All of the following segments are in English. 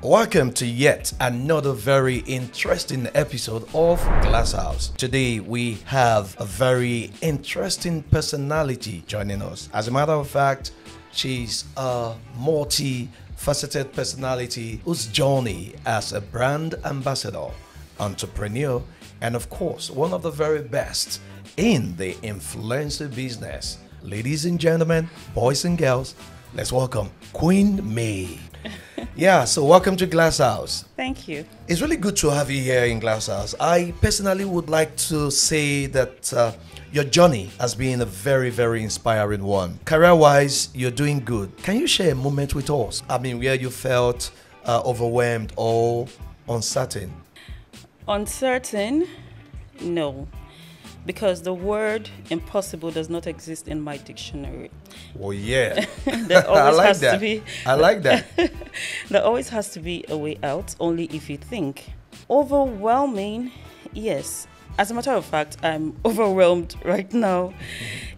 Welcome to yet another very interesting episode of Glass House. Today we have a very interesting personality joining us. As a matter of fact, she's a multi-faceted personality whose journey as a brand ambassador, entrepreneur, and of course, one of the very best in the influencer business. Ladies and gentlemen, boys and girls, let's welcome Queen May. Yeah, so welcome to Glass House. Thank you. It's really good to have you here in Glass House. I personally would like to say that your journey has been a very, very inspiring one. Career-wise, you're doing good. Can you share a moment with us? I mean, where you felt overwhelmed or uncertain? Uncertain? No. Because the word impossible does not exist in my dictionary. Oh, yeah. There always I like has that. to be. I like that. There always has to be a way out, only if you think. Overwhelming? Yes. As a matter of fact, I'm overwhelmed right now.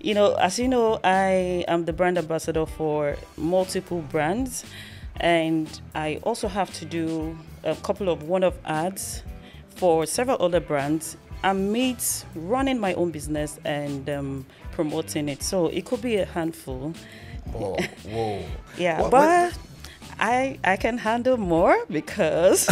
You know, as you know, I am the brand ambassador for multiple brands. And I also have to do a couple of one-off ads for several other brands amidst running my own business and promoting it. So it could be a handful. Whoa, whoa. Yeah, What- but I can handle more because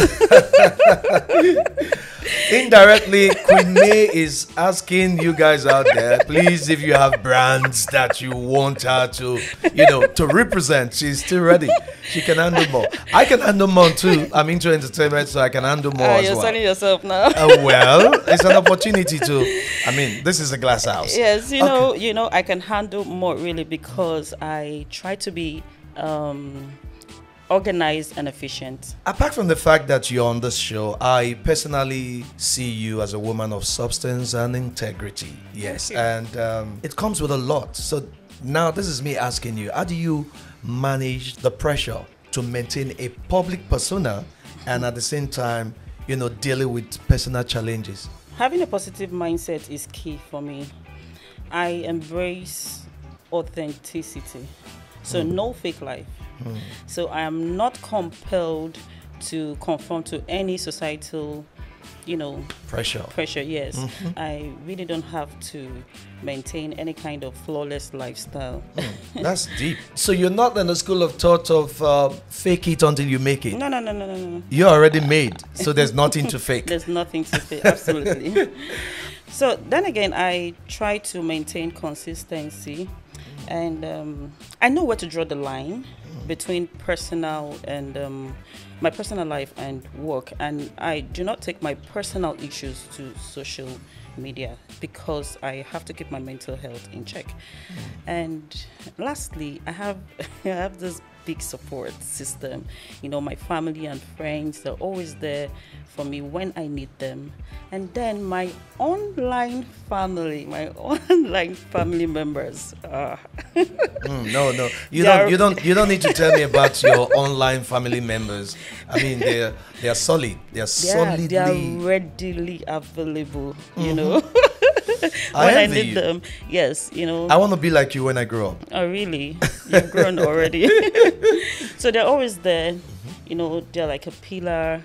Indirectly, Queen May is asking you guys out there, please, if you have brands that you want her to, to represent, she's still ready. She can handle more. I can handle more too. I'm into entertainment, so I can handle more as you're well. selling yourself now. Well, it's an opportunity to. I mean, this is a Glass House. Yes, Okay. you know, I can handle more really because I try to be organized and efficient. Apart from the fact that you're on this show, I personally see you as a woman of substance and integrity. Yes, and it comes with a lot. So now this is me asking you, how do you manage the pressure to maintain a public persona and at the same time, dealing with personal challenges? Having a positive mindset is key for me. I embrace authenticity. So no fake life. So I am not compelled to conform to any societal, Pressure. Yes. I really don't have to maintain any kind of flawless lifestyle. That's deep. So you're not in the school of thought of fake it until you make it. No. You're already made, so there's nothing to fake. There's nothing to fake, absolutely. So then again, I try to maintain consistency, and I know where to draw the line between personal and my personal life and work, and I do not take my personal issues to social media because I have to keep my mental health in check. And lastly, I have this big support system. My family and friends, they're always there for me when I need them. And then my online family members. No. You don't need to tell me about your online family members. I mean, they're solid. They're solidly. They are readily available. When I I envy need you. them. Yes, I want to be like you when I grow up. Oh, really? You've grown already. So they're always there. They're like a pillar.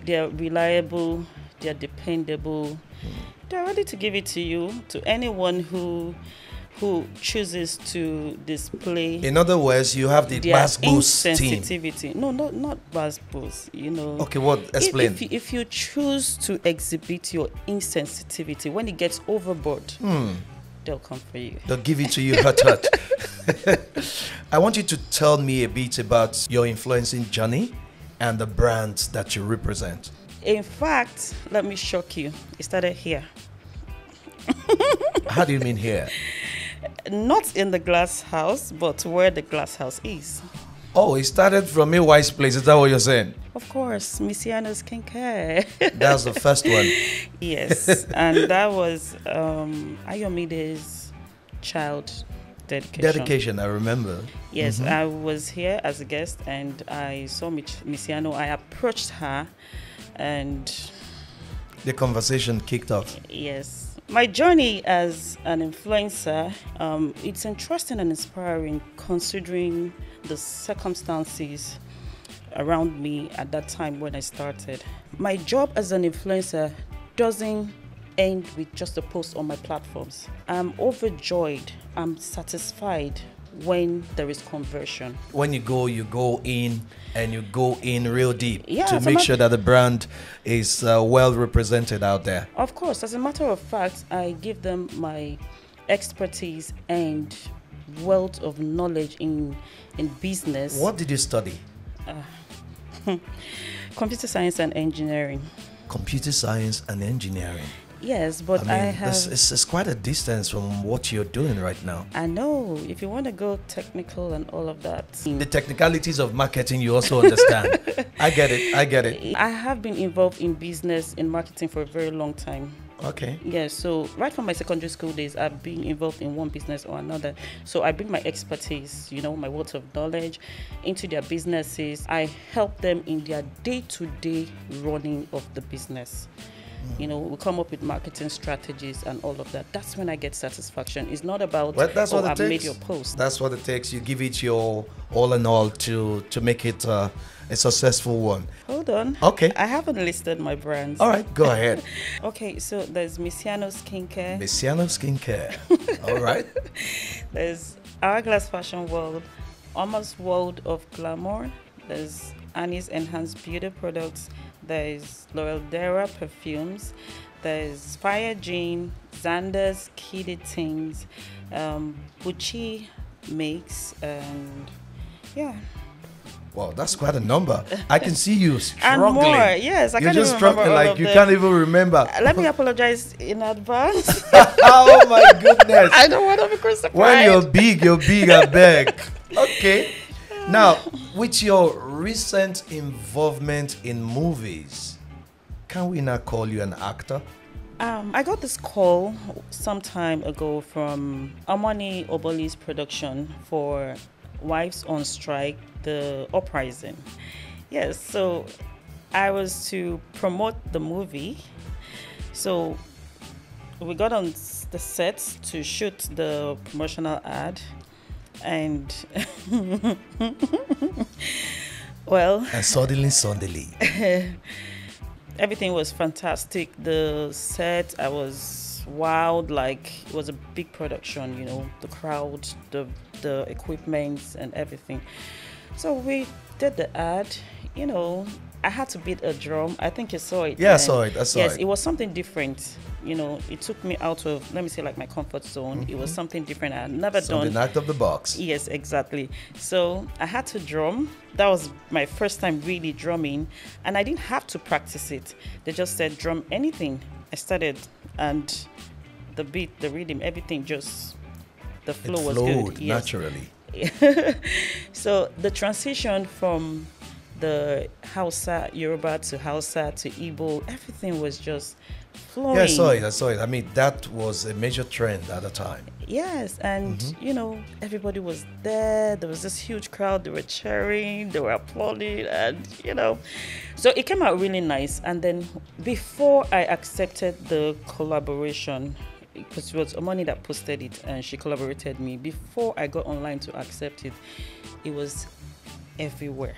They're reliable. They're dependable. They're ready to give it to you, to anyone who chooses to display. In other words, you have the their Bass Boost team. insensitivity. No, not Bass Boost. Okay, what? Explain. If you choose to exhibit your insensitivity, when it gets overboard, they'll come for you. They'll give it to you hot. I want you to tell me a bit about your influencing journey and the brands that you represent. In fact, let me shock you. It started here. How do you mean here? Not in the Glass House, but where the Glass House is. Oh, it started from a wise place. Is that what you're saying? Of course, Missiano's skincare. That's the first one. Yes, and that was Ayomide's child dedication. Dedication, I remember. Yes, I was here as a guest and I saw Missiano. I approached her and The conversation kicked off. yes. My journey as an influencer, it's interesting and inspiring considering the circumstances around me at that time when I started. My job as an influencer doesn't end with just a post on my platforms. I'm overjoyed, I'm satisfied when there is conversion. When you go in and you go in real deep Yeah, to make sure that the brand is well represented out there. Of course, as a matter of fact, I give them my expertise and wealth of knowledge in business. What did you study? Computer science and engineering. Computer science and engineering. Yes, but I have... It's quite a distance from what you're doing right now. I know. If you want to go technical and all of that. The technicalities of marketing you also understand. I get it. I have been involved in business, in marketing for a very long time. Okay. Yeah, so right from my secondary school days, I've been involved in one business or another. So I bring my expertise, my wealth of knowledge into their businesses. I help them in their day-to-day running of the business. We come up with marketing strategies and all of that. That's when I get satisfaction. It's not about, I've made your post. That's what it takes. You give it your all in all to make it a successful one. Hold on. Okay. I haven't listed my brands. All right, go ahead. Okay, so there's Misiano Skincare. Misiano Skincare. All right. There's Hourglass Fashion World, Almost World of Glamour. There's Annie's Enhanced Beauty Products. There's L'Oreal Dera Perfumes. There's Fire Jean, Xander's Kitty Things, Bucci Makes, and yeah. Wow, that's quite a number. I can see you struggling. And more, yes. I You're can't just even remember struggling, all like of you them. can't even remember. Let me apologize in advance. Oh my goodness. I don't want to be crucified. When you're big, I beg. Okay. Now, with your recent involvement in movies, can we not call you an actor? I got this call some time ago from Amani Oboli's production for Wives on Strike, the uprising. Yes, so I was to promote the movie. So we got on the set to shoot the promotional ad. And well, and suddenly everything was fantastic. The set, I was wowed. Like, it was a big production, the crowd, the equipment and everything. So we did the ad. I had to beat a drum. I think you saw it. Yeah, I saw it. Yes, it was something different. It took me out of, let me say, like, my comfort zone. It was something different. I had never done. Something out of the box. Yes, exactly. So I had to drum. That was my first time really drumming. And I didn't have to practice it. They just said, drum anything. I started, and the beat, the rhythm, everything just, the flow was good. Yes. Naturally. So the transition from the Hausa, Yoruba to Hausa to Igbo, everything was just flowing. Yeah, I saw it. I mean, that was a major trend at the time. Yes, and everybody was there. There was this huge crowd. They were cheering, they were applauding, and so it came out really nice. And then before I accepted the collaboration, because it was Amani that posted it and she collaborated me, before I got online to accept it, it was everywhere.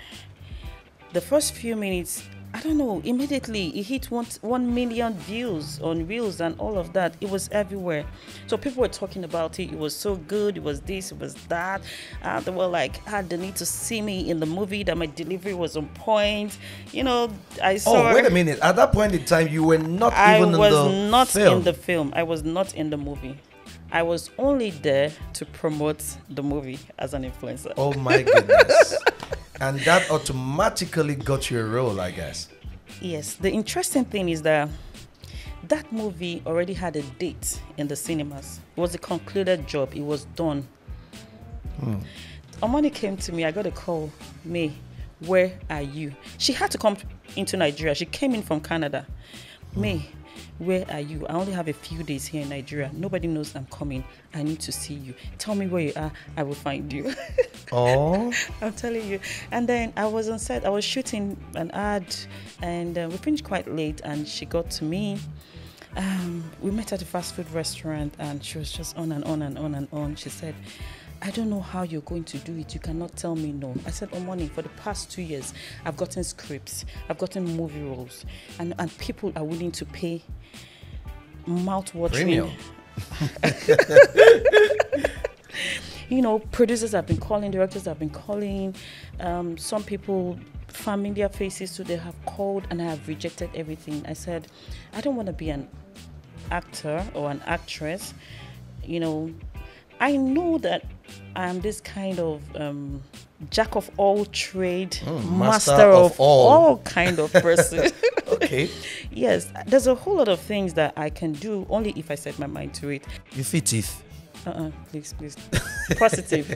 The first few minutes, I don't know, immediately it hit 1 million views on Reels and all of that. It was everywhere. So people were talking about it. It was so good. It was this, it was that. They were like, they need to see me in the movie, that my delivery was on point. I saw... Oh, wait a minute. At that point in time, you were not even in the film. I was not in the film. I was not in the movie. I was only there to promote the movie as an influencer. Oh my goodness. And that automatically got you a role, I guess. Yes. The interesting thing is that movie already had a date in the cinemas. It was a concluded job. It was done. Amani came to me. I got a call. May, where are you? She had to come into Nigeria. She came in from Canada. May, where are you? I only have a few days here in Nigeria. Nobody knows I'm coming. I need to see you. Tell me where you are. I will find you. Oh. I'm telling you. And then I was on set. I was shooting an ad, and we finished quite late, and she got to me. We met at a fast food restaurant, and she was just on and on and on and on. She said, I don't know how you're going to do it. You cannot tell me no. I said, Omoni, for the past 2 years, I've gotten scripts, I've gotten movie roles, and people are willing to pay mouth-watering. You know, producers have been calling, directors have been calling, some people, familiar faces, so they have called, and I have rejected everything. I said, I don't want to be an actor or an actress. You know, I know that I'm this kind of jack of all trade, master of all kind of person. Okay. Yes, there's a whole lot of things that I can do only if I set my mind to it. You fit it. Please. Positive.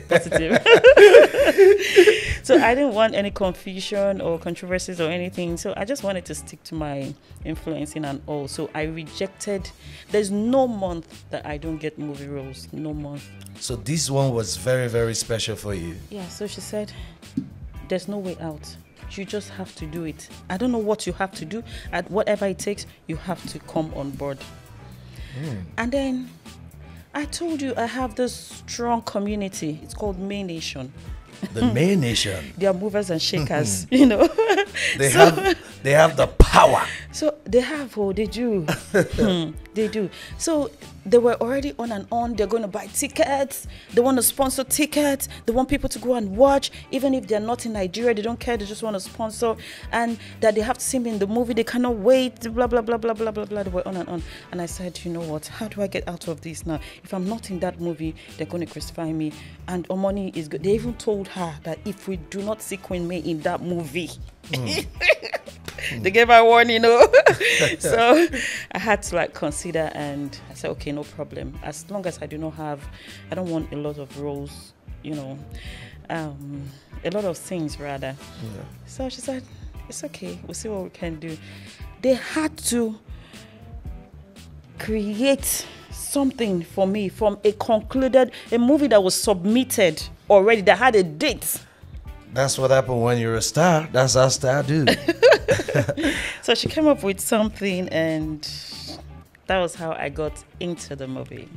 So I didn't want any confusion or controversies or anything. So I just wanted to stick to my influencing and all. So I rejected. There's no month that I don't get movie roles. No month. So this one was very, very special for you. Yeah. So she said, there's no way out. You just have to do it. I don't know what you have to do. At whatever it takes, you have to come on board. And then I told you I have this strong community. It's called May Nation. The May Nation. They are movers and shakers, you know. They have the power. So they have, they do. They do. So they were already on and on. They're going to buy tickets. They want to sponsor tickets. They want people to go and watch. Even if they're not in Nigeria, they don't care. They just want to sponsor. And that they have to see me in the movie. They cannot wait. Blah, blah, blah, blah, blah, blah, blah. They were on and on. And I said, you know what? How do I get out of this now? If I'm not in that movie, they're going to crucify me. And Omoni is good. They even told her that if we do not see Queen May in that movie, they gave her warning, So I had to consider, and I said, okay, no problem. As long as I don't want a lot of roles, a lot of things rather. Yeah. So she said, it's okay, we'll see what we can do. They had to create something for me from a movie that was submitted already, that had a date. That's what happened when you're a star. That's how stars do. So she came up with something, and that was how I got into the movie.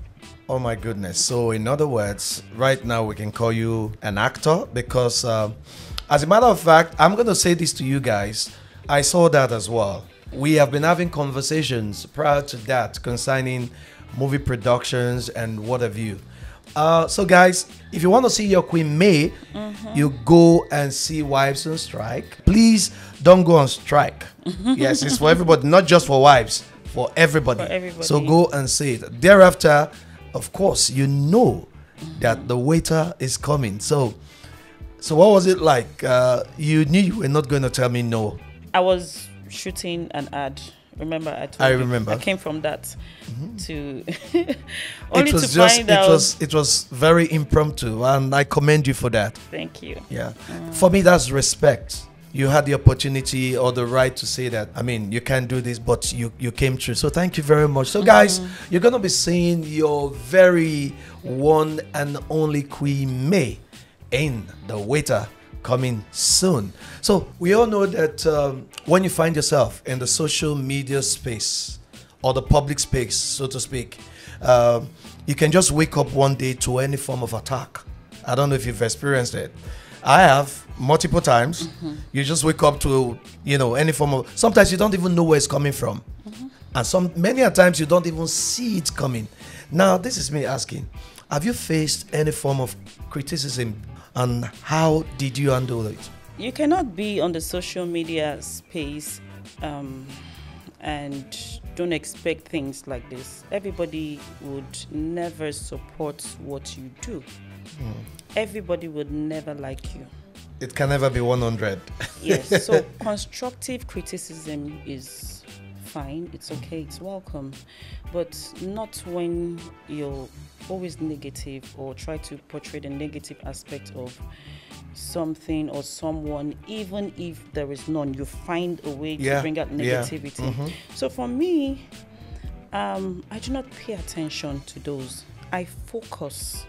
Oh my goodness. So in other words, right now we can call you an actor because as a matter of fact, I'm going to say this to you guys. I saw that as well. We have been having conversations prior to that concerning movie productions and what have you. So guys, if you want to see your Queen May, you go and see Wives on Strike. Please don't go on strike. Yes, it's for everybody, not just for wives, for everybody. So go and see it. Thereafter, of course, you know that the waiter is coming. So what was it like? You knew you were not going to tell me no. I was shooting an ad. Remember, I remember. I came from that to only to find out. It was very impromptu, and I commend you for that. Thank you. Yeah, for me, that's respect. You had the opportunity or the right to say that. I mean, you can't do this, but you came through. So thank you very much. So guys, you're gonna be seeing your very one and only Queen May in The Waiter, coming soon. So we all know that when you find yourself in the social media space or the public space, so to speak, you can just wake up one day to any form of attack. I don't know if you've experienced it. I have multiple times. You just wake up to any form of, sometimes you don't even know where it's coming from, and many a times you don't even see it coming. Now this is me asking, have you faced any form of criticism? And how did you handle it? You cannot be on the social media space and don't expect things like this. Everybody would never support what you do. Everybody would never like you. It can never be 100. Yes, so constructive criticism is fine, it's okay, it's welcome, but not when you're always negative or try to portray the negative aspect of something or someone. Even if there is none, you find a way to bring out negativity. So for me, I do not pay attention to those. I focus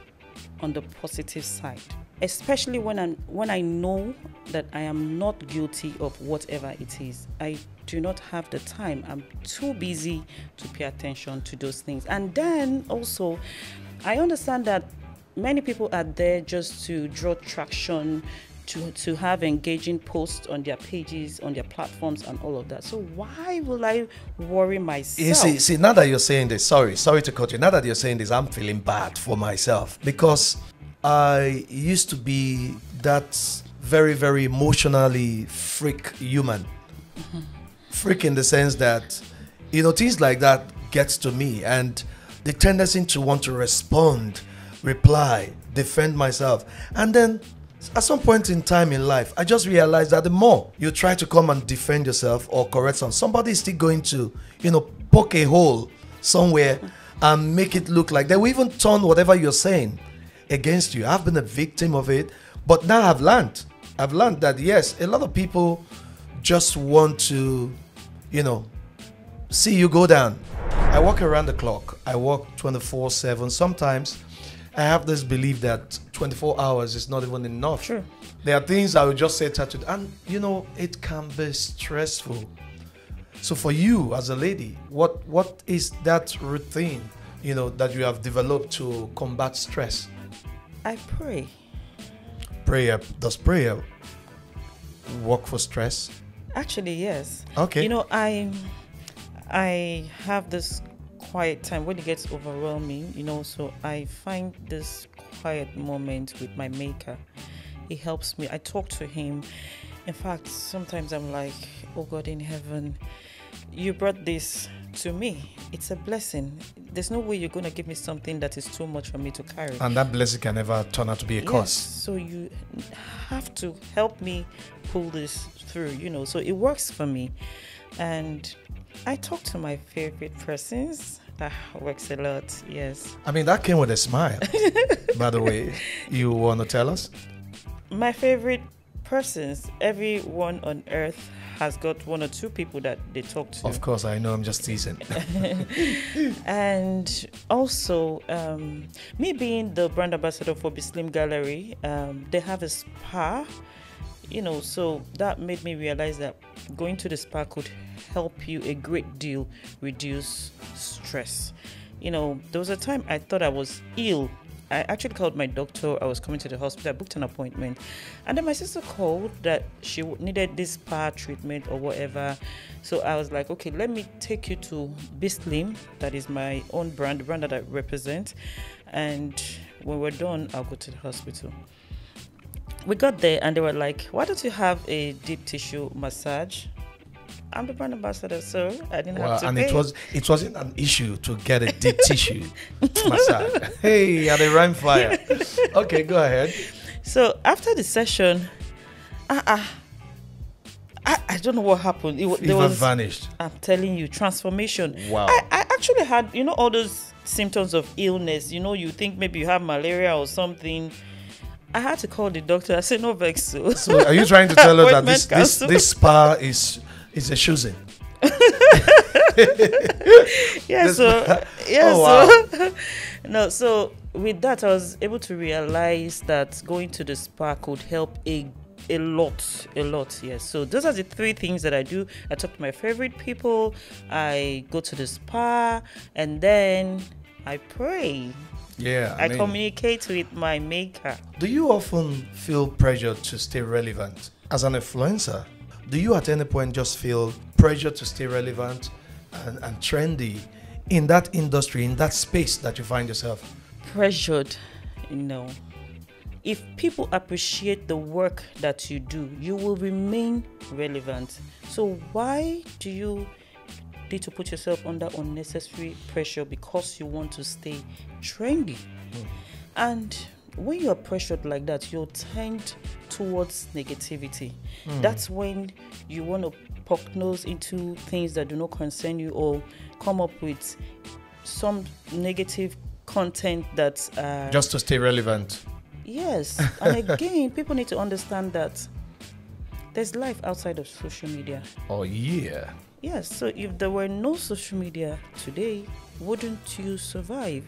on the positive side, especially when I know that I am not guilty of whatever it is. I do not have the time. I'm too busy to pay attention to those things. And then also, I understand that many people are there just to draw traction, to have engaging posts on their pages, on their platforms, and all of that. So why will I worry myself? You see, now that you're saying this, sorry to cut you. Now that you're saying this, I'm feeling bad for myself because I used to be that very, very emotionally freak human. Freak in the sense that, things like that gets to me, and the tendency to want to respond, reply, defend myself. And then at some point in time in life, I just realized that the more you try to come and defend yourself or correct somebody is still going to, poke a hole somewhere and make it look like they will even turn whatever you're saying against you. I've been a victim of it, but now I've learned that yes, a lot of people just want to, see you go down. I work around the clock. I work 24/7. Sometimes I have this belief that 24 hours is not even enough. Sure. There are things I would just say tattooed, and it can be stressful. So for you as a lady, what is that routine, that you have developed to combat stress? I pray. Does prayer work for stress? Actually, yes. Okay. I have this quiet time when it gets overwhelming, so I find this quiet moment with my maker. He helps me. I talk to him. In fact, sometimes I'm like, oh God in heaven, you brought this to me. It's a blessing. There's no way you're going to give me something that is too much for me to carry. And that blessing can never turn out to be a curse. So you have to help me pull this through, so it works for me. And I talk to my favorite persons. That works a lot, yes. I mean, that came with a smile. By the way, you want to tell us? My favorite persons, everyone on earth has got one or two people that they talk to. Of course, I know, I'm just teasing. And also, me being the brand ambassador for Bislim Gallery, they have a spa, so that made me realize that going to the spa could help you a great deal reduce stress. There was a time I thought I was ill. I actually called my doctor. I was coming to the hospital. I booked an appointment. And then my sister called that she needed this spa treatment or whatever. So I was like, okay, let me take you to Bislim. That is my own brand, the brand that I represent. And when we're done, I'll go to the hospital. We got there and they were like, why don't you have a deep tissue massage? I'm the brand ambassador, so I didn't have to and pay. it wasn't an issue to get a deep tissue massage. Hey, at the rhyme fire. Okay, go ahead. So after the session, I don't know what happened. There was vanished. I'm telling you, transformation. Wow. I actually had, all those symptoms of illness. You think maybe you have malaria or something. I had to call the doctor. I said, no vex. So are you trying to tell us that this spa is a choosing? Yeah, no, so with that, I was able to realize that going to the spa could help a lot, yes. So those are the three things that I do. I talk to my favorite people, I go to the spa, and then I pray. Yeah, I communicate with my maker. Do you often feel pressure to stay relevant as an influencer? Do you at any point just feel pressure to stay relevant and trendy in that industry, in that space that you find yourself? Pressured, no. If people appreciate the work that you do, you will remain relevant. So why do you need to put yourself under unnecessary pressure because you want to stay trendy? And when you're pressured like that, you'll tend towards negativity. That's when you want to poke nose into things that do not concern you or come up with some negative content that's just to stay relevant. Yes. And again, people need to understand that there's life outside of social media. Oh yeah. Yes, so if there were no social media today, wouldn't you survive?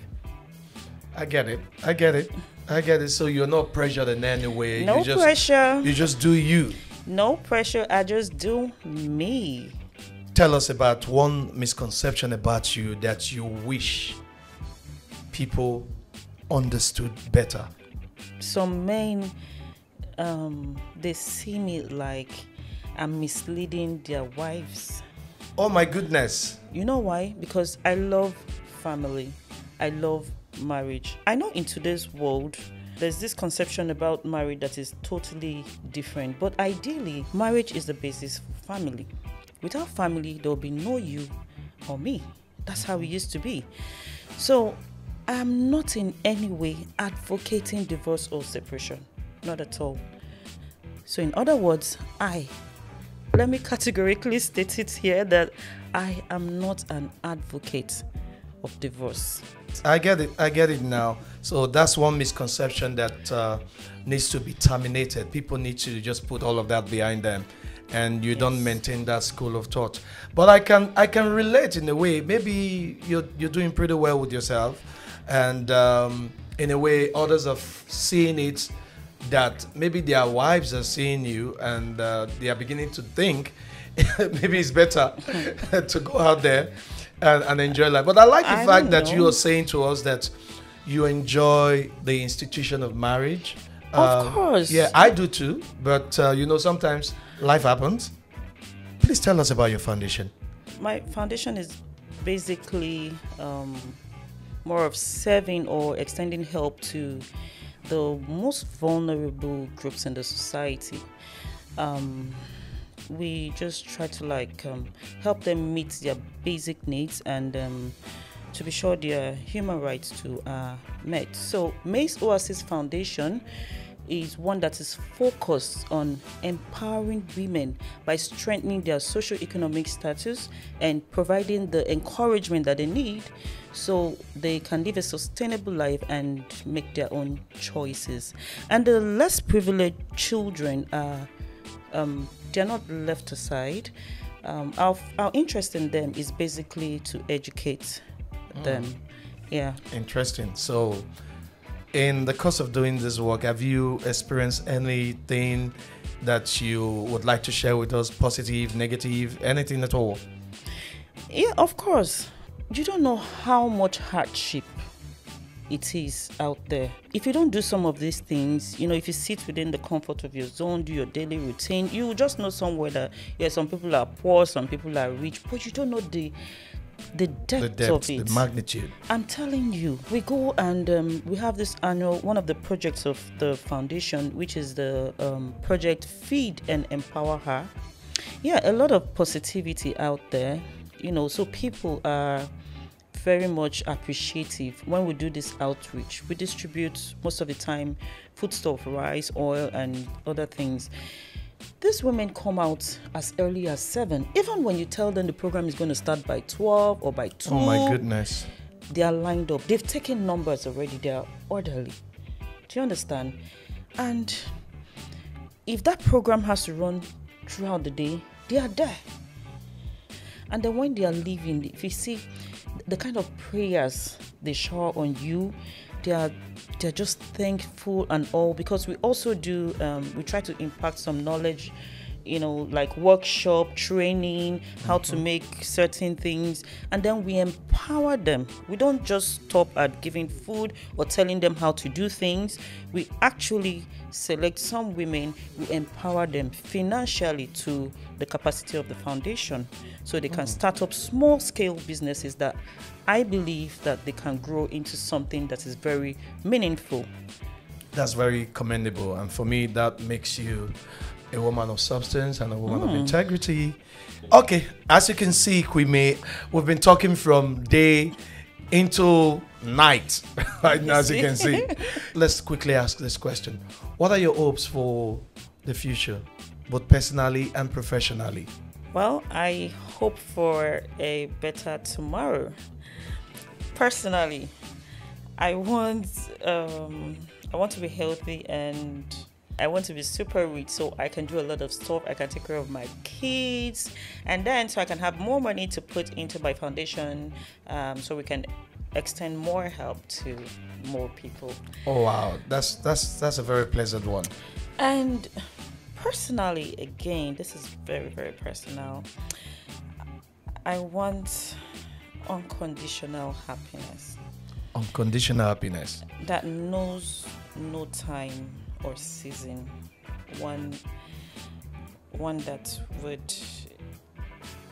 I get it. So you're not pressured in any way. No pressure. You just do you. No pressure. I just do me. Tell us about one misconception about you that you wish people understood better? Some men, they see me like I'm misleading their wives. Oh my goodness. You know why? Because I love family. I love marriage. I know in today's world, there's this conception about marriage that is totally different. But ideally, marriage is the basis for family. Without family, there will be no you or me. That's how it used to be. So I'm not in any way advocating divorce or separation. Not at all. So in other words, let me categorically state it here that I am not an advocate of divorce. I get it now. So that's one misconception that needs to be terminated. People need to just put all of that behind them, and you don't maintain that school of thought. But I can relate in a way. Maybe you're doing pretty well with yourself, and in a way others are seeing it, that maybe their wives are seeing you, and they are beginning to think maybe it's better to go out there and enjoy life. But I like the fact that you are saying to us that you enjoy the institution of marriage. Of course. Yeah, I do too. But sometimes life happens. Please tell us about your foundation. My foundation is basically more of serving or extending help to the most vulnerable groups in the society. We just try to help them meet their basic needs, and to be sure their human rights too are met. So Maize Oasis Foundation is one that is focused on empowering women by strengthening their socio-economic status and providing the encouragement that they need so they can live a sustainable life and make their own choices. And the less privileged children are they're not left aside. Our interest in them is basically to educate them. Yeah. Interesting. So in the course of doing this work, have you experienced anything that you would like to share with us? Positive, negative, anything at all? Yeah, of course. You don't know how much hardship it is out there. If you don't do some of these things, if you sit within the comfort of your zone, do your daily routine, you will just know somewhere that, some people are poor, some people are rich, but you don't know the depth of it, the magnitude. I'm telling you, we go and we have this annual, one of the projects of the foundation, which is the project Feed and Empower Her. Yeah, a lot of positivity out there, so people are very much appreciative when we do this outreach. We distribute most of the time foodstuff, rice, oil, and other things. These women come out as early as 7. Even when you tell them the program is going to start by 12 or by 2. Oh my goodness. They are lined up. They've taken numbers already. They are orderly. Do you understand? And if that program has to run throughout the day, they are there. And then when they are leaving, if you see the kind of prayers they shower on you, they're just thankful and all, because we also do we try to impact some knowledge, like workshop training, how to make certain things, and then we empower them. We don't just stop at giving food or telling them how to do things. We actually select some women, we empower them financially to the capacity of the foundation, so they can start up small scale businesses that I believe that they can grow into something that is very meaningful. That's very commendable, and for me that makes you a woman of substance and a woman of integrity. Okay, as you can see, Kwime, we've been talking from day into night right now, as you can see. Let's quickly ask this question. What are your hopes for the future, both personally and professionally? Well, I hope for a better tomorrow. Personally, I want to be healthy, and I want to be super rich so I can do a lot of stuff. I can take care of my kids, and then so I can have more money to put into my foundation, so we can extend more help to more people. Oh wow, that's a very pleasant one. And personally, again, this is very, very personal. I want unconditional happiness. Unconditional happiness. that knows no time or season. One that would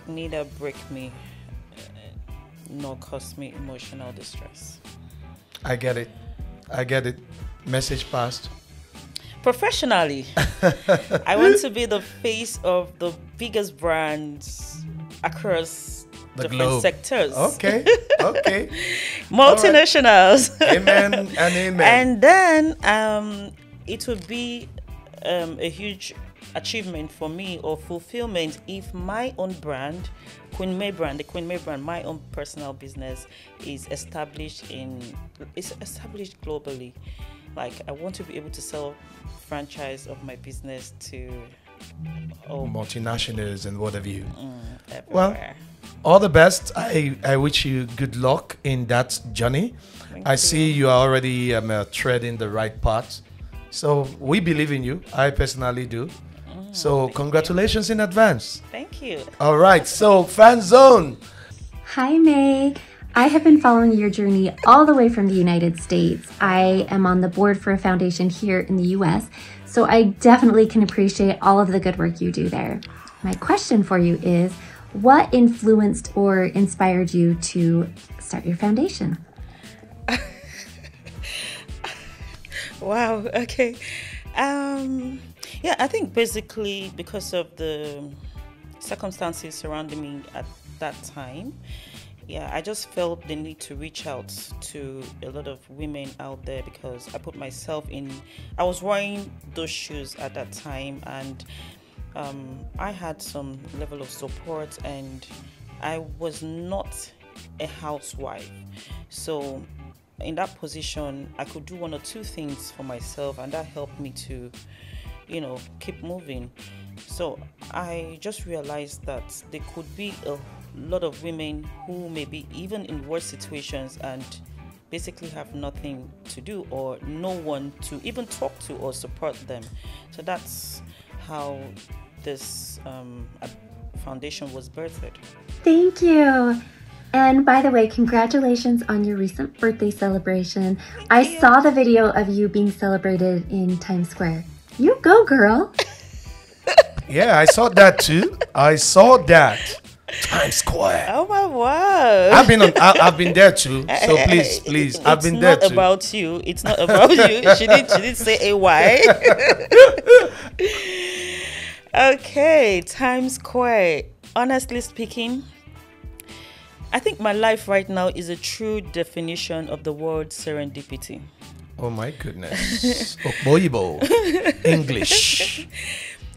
neither break me nor cause me emotional distress. I get it. I get it. Message passed. Professionally, I want to be the face of the biggest brands across The different globe. sectors. Okay. Okay. Multinationals. Amen and amen. And then it would be a huge achievement for me or fulfillment if my own brand, Queen May brand, the Queen May brand, my own personal business is established globally. Like, I want to be able to sell franchise of my business to multinationals and what have you. everywhere. Well, all the best. I wish you good luck in that journey. Thank I you. see you are already treading the right path. So we believe in you. I personally do. So congratulations in advance. Thank you. All right. So Fan Zone. Hi, May. I have been following your journey all the way from the United States. I am on the board for a foundation here in the US, so I definitely can appreciate all of the good work you do there. My question for you is, what influenced or inspired you to start your foundation? Wow. Okay. Yeah, I think basically because of the circumstances surrounding me at that time, yeah, I just felt the need to reach out to a lot of women out there because I put myself in, I was wearing those shoes at that time, and I had some level of support, and I was not a housewife. So in that position, I could do one or two things for myself, and that helped me to, keep moving. So I just realized that there could be a lot of women who may be even in worse situations and basically have nothing to do or no one to even talk to or support them. So that's how this foundation was birthed. Thank you. And by the way, congratulations on your recent birthday celebration. I saw the video of you being celebrated in Times Square. You go, girl. Yeah, I saw that too. I saw that. Times Square. Oh my word! I've been there too. So please, I've been there too. It's not about you. It's not about you. She did say AY. Okay, Times Square. Honestly speaking, I think my life right now is a true definition of the word serendipity. Oh my goodness. Okboyibo. English.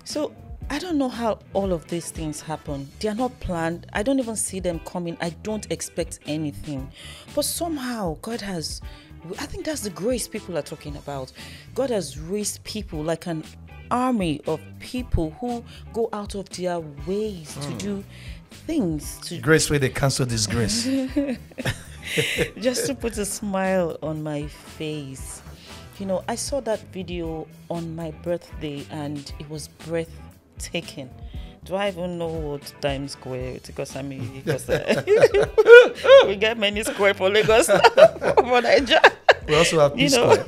So I don't know how all of these things happen. They are not planned. I don't even see them coming. I don't expect anything. But somehow God has, I think that's the grace people are talking about. God has raised people like an army of people who go out of their ways to do things. Grace where they cancel disgrace. Just to put a smile on my face. I saw that video on my birthday and it was breathtaking. Do I even know what Times Square? Because we get many square for Lagos for Nigeria. We also have Peace Square.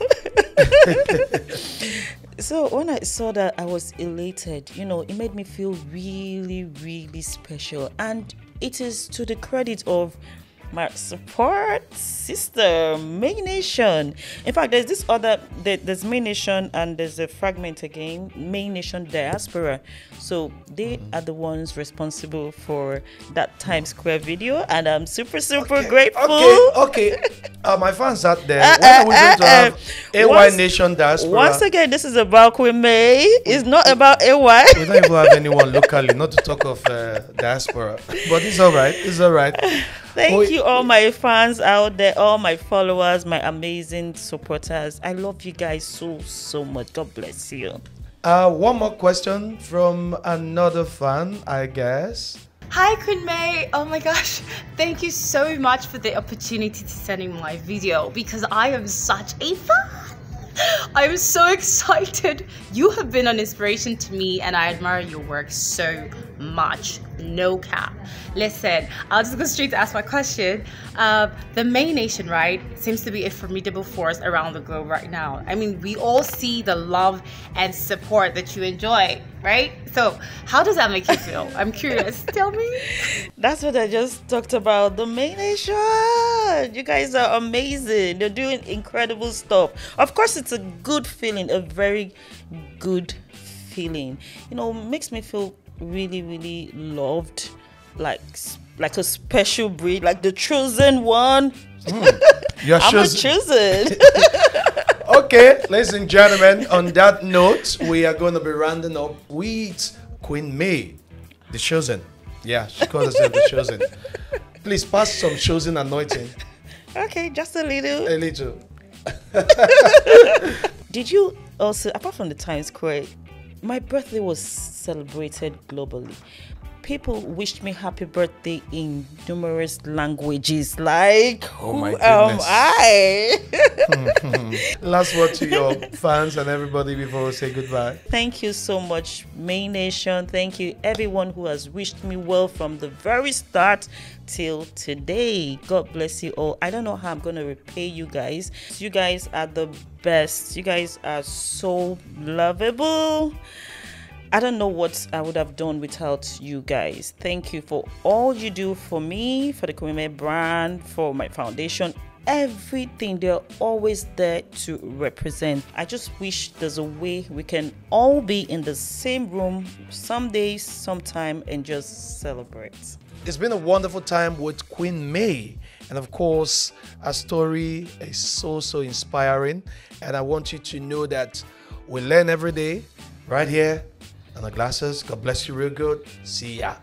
So when I saw that, I was elated. It made me feel really, really special. And it is to the credit of my support sister, May Nation. In fact, there's this other, there's May Nation and there's a fragment again, May Nation Diaspora. So they are the ones responsible for that Times Square video, and I'm super grateful. Okay. My fans out there, when are we going to have AY Nation Diaspora? Once again, this is about Queen May. It's not about AY. We don't even have anyone locally, not to talk of diaspora. But it's all right. It's all right. Thank you, all my fans out there, all my followers, my amazing supporters. I love you guys so much. God bless you. One more question from another fan, I guess. Hi, Queen May. Oh my gosh. Thank you so much for the opportunity to send in my video because I am such a fan. I am so excited. You have been an inspiration to me and I admire your work so much. No cap. Listen, I'll just go straight to ask my question. The May Nation, right, seems to be a formidable force around the globe right now. I mean, we all see the love and support that you enjoy, right? So how does that make you feel? I'm curious. Tell me. That's what I just talked about. The Main Nation. You guys are amazing. You're doing incredible stuff. Of course, it's a good feeling, a very good feeling. You know, makes me feel really, really loved, like a special breed, like the chosen one. You're I'm chosen. Okay, ladies and gentlemen, on that note, we are going to be rounding up with Queen May, the chosen. Yeah, she calls herself the chosen. Please pass some chosen anointing. Okay, just a little. A little. Did you also, apart from the Times Square, my birthday was celebrated globally. People wished me happy birthday in numerous languages. Like, my who am goodness. I? Last word to your fans and everybody before we say goodbye. Thank you so much, Main Nation. Thank you, everyone who has wished me well from the very start till today. God bless you all. I don't know how I'm going to repay you guys. You guys are the best. You guys are so lovable. I don't know what I would have done without you guys. Thank you for all you do for me, for the Kweme brand, for my foundation, everything. They're always there to represent. I just wish there's a way we can all be in the same room some days, sometime, and just celebrate. It's been a wonderful time with Queen May. And of course, her story is so inspiring. And I want you to know that we learn every day right here on the glasses. God bless you real good. See ya.